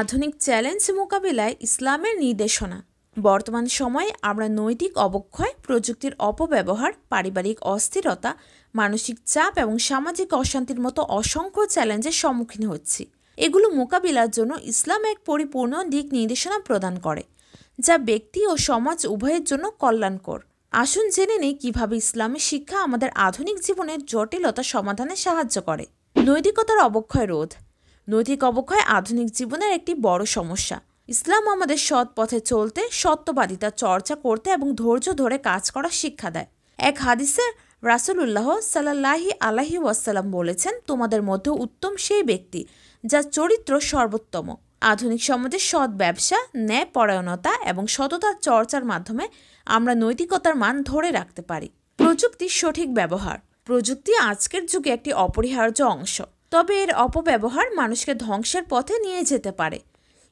আধুনিক চ্যালেঞ্জ মোকাবিলায় ইসলামের নির্দেশনা। বর্তমান সময়ে আমরা নৈতিক অবক্ষয়, প্রযুক্তির অপব্যবহার, পারিবারিক অস্থিরতা, মানসিক চাপ এবং সামাজিক অশান্তির মতো অসংখ্য চ্যালেঞ্জের সম্মুখীন হচ্ছি। এগুলো মোকাবিলার জন্য ইসলাম এক পরিপূর্ণ দিক নির্দেশনা প্রদান করে, যা ব্যক্তি ও সমাজ উভয়ের জন্য কল্যাণকর। আসুন জেনে নেই কিভাবে ইসলামের শিক্ষা আমাদের আধুনিক জীবনের জটিলতা সমাধানে সাহায্য করে। নৈতিকতার অবক্ষয় রোধ। নৈতিক অবক্ষয় আধুনিক জীবনের একটি বড় সমস্যা। ইসলাম আমাদের সৎ পথে চলতে, সত্যবাদিতা চর্চা করতে এবং ধৈর্য ধরে কাজ করার শিক্ষা দেয়। এক হাদিসে রাসূলুল্লাহ সাল্লাল্লাহু আলাইহি ওয়াসাল্লাম বলেছেন, তোমাদের মধ্যে উত্তম সেই ব্যক্তি যার চরিত্র সর্বোত্তম। আধুনিক সমাজে সৎ ব্যবসা, ন্যায়পরায়ণতা এবং সততার চর্চার মাধ্যমে আমরা নৈতিকতার মান ধরে রাখতে পারি। প্রযুক্তির সঠিক ব্যবহার। প্রযুক্তি আজকের যুগে একটি অপরিহার্য অংশ, তবে এর অপব্যবহার মানুষকে ধ্বংসের পথে নিয়ে যেতে পারে।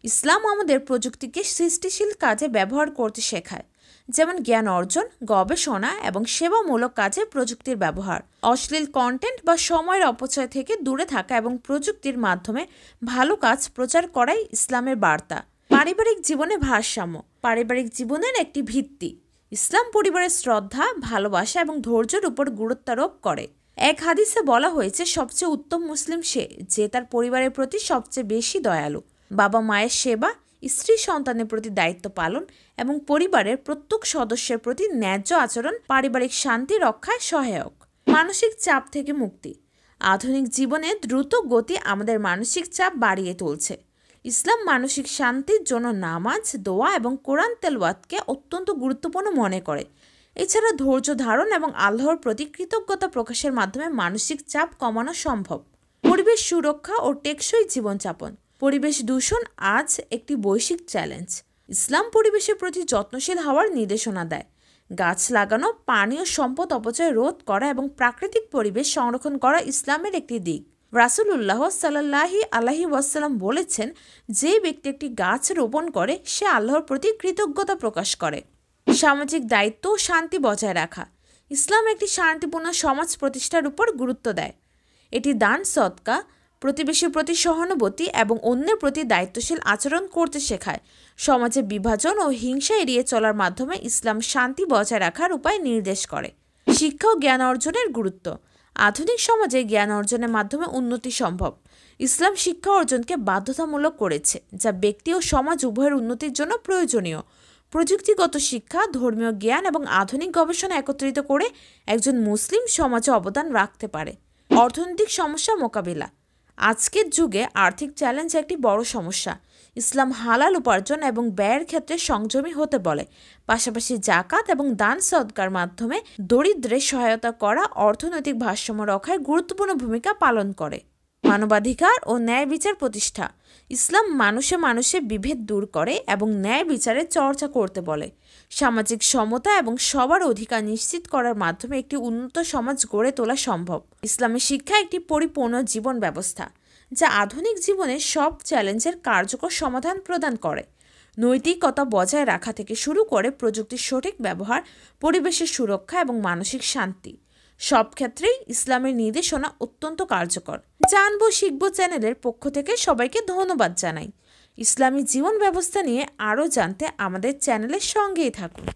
ইসলাম আমাদের প্রযুক্তিকে সৃষ্টিশীল কাজে ব্যবহার করতে শেখায়, যেমন জ্ঞান অর্জন, গবেষণা এবং সেবামূলক কাজে প্রযুক্তির ব্যবহার। অশ্লীল কন্টেন্ট বা সময়ের অপচয় থেকে দূরে থাকা এবং প্রযুক্তির মাধ্যমে ভালো কাজ প্রচার করাই ইসলামের বার্তা। পারিবারিক জীবনে ভারসাম্য। পারিবারিক জীবনের একটি ভিত্তি। ইসলাম পরিবারের শ্রদ্ধা, ভালোবাসা এবং ধৈর্যের উপর গুরুত্বারোপ করে। এক হাদিসে বলা হয়েছে, সবচেয়ে উত্তম মুসলিম সে যে তার পরিবারের প্রতি সবচেয়ে বেশি দয়ালু। বাবা মায়ের সেবা, স্ত্রী সন্তানের প্রতি দায়িত্ব পালন এবং পরিবারের প্রত্যেক সদস্যের প্রতি ন্যায্য আচরণ পারিবারিক শান্তি রক্ষায় সহায়ক। মানসিক চাপ থেকে মুক্তি। আধুনিক জীবনে দ্রুত গতি আমাদের মানসিক চাপ বাড়িয়ে তুলছে। ইসলাম মানসিক শান্তির জন্য নামাজ, দোয়া এবং কোরআন তেলাওয়াতকে অত্যন্ত গুরুত্বপূর্ণ মনে করে। এছাড়া ধৈর্য ধারণ এবং আল্লাহর প্রতি কৃতজ্ঞতা প্রকাশের মাধ্যমে মানসিক চাপ কমানো সম্ভব। পরিবেশ সুরক্ষা ও টেকসই জীবনযাপন। পরিবেশ দূষণ আজ একটি বৈশ্বিক চ্যালেঞ্জ। ইসলাম পরিবেশের প্রতি যত্নশীল হওয়ার নির্দেশনা দেয়। গাছ লাগানো, পানি ও সম্পদ অপচয় রোধ করা এবং প্রাকৃতিক পরিবেশ সংরক্ষণ করা ইসলামের একটি দিক। রাসূলুল্লাহ সাল্লাল্লাহু আলাইহি ওয়াসাল্লাম বলেছেন, যে ব্যক্তি একটি গাছ রোপণ করে সে আল্লাহর প্রতি কৃতজ্ঞতা প্রকাশ করে। সামাজিক দায়িত্ব ও শান্তি বজায় রাখা। ইসলাম একটি শান্তিপূর্ণ সমাজ প্রতিষ্ঠার উপর গুরুত্ব দেয়। এটি দান, সদকা, প্রতিবেশীর প্রতি সহানুভূতি এবং অন্যের প্রতি দায়িত্বশীল আচরণ করতে শেখায়। সমাজে বিভাজন ও হিংসা এড়িয়ে চলার মাধ্যমে ইসলাম শান্তি বজায় রাখার উপায় নির্দেশ করে। শিক্ষা ও জ্ঞান অর্জনের গুরুত্ব। আধুনিক সমাজে জ্ঞান অর্জনের মাধ্যমে উন্নতি সম্ভব। ইসলাম শিক্ষা অর্জনকে বাধ্যতামূলক করেছে, যা ব্যক্তি ও সমাজ উভয়ের উন্নতির জন্য প্রয়োজনীয়। প্রযুক্তিগত শিক্ষা, ধর্মীয় জ্ঞান এবং আধুনিক গবেষণা একত্রিত করে একজন মুসলিম সমাজে অবদান রাখতে পারে। অর্থনৈতিক সমস্যা মোকাবিলা। আজকের যুগে আর্থিক চ্যালেঞ্জ একটি বড় সমস্যা। ইসলাম হালাল উপার্জন এবং ব্যয়ের ক্ষেত্রে সংযমী হতে বলে। পাশাপাশি জাকাত এবং দান সদকার মাধ্যমে দরিদ্রের সহায়তা করা অর্থনৈতিক ভারসাম্য রক্ষায় গুরুত্বপূর্ণ ভূমিকা পালন করে। মানবাধিকার ও ন্যায় বিচার প্রতিষ্ঠা। ইসলাম মানুষে মানুষে বিভেদ দূর করে এবং ন্যায় বিচারের চর্চা করতে বলে। সামাজিক সমতা এবং সবার অধিকার নিশ্চিত করার মাধ্যমে একটি উন্নত সমাজ গড়ে তোলা সম্ভব। ইসলামের শিক্ষা একটি পরিপূর্ণ জীবন ব্যবস্থা, যা আধুনিক জীবনের সব চ্যালেঞ্জের কার্যকর সমাধান প্রদান করে। নৈতিকতা বজায় রাখা থেকে শুরু করে প্রযুক্তির সঠিক ব্যবহার, পরিবেশের সুরক্ষা এবং মানসিক শান্তি, সব ক্ষেত্রেই ইসলামের নির্দেশনা অত্যন্ত কার্যকর। জানবো শিখবো চ্যানেলের পক্ষ থেকে সবাইকে ধন্যবাদ জানাই। ইসলামী জীবন ব্যবস্থা নিয়ে আরও জানতে আমাদের চ্যানেলের সঙ্গেই থাকুন।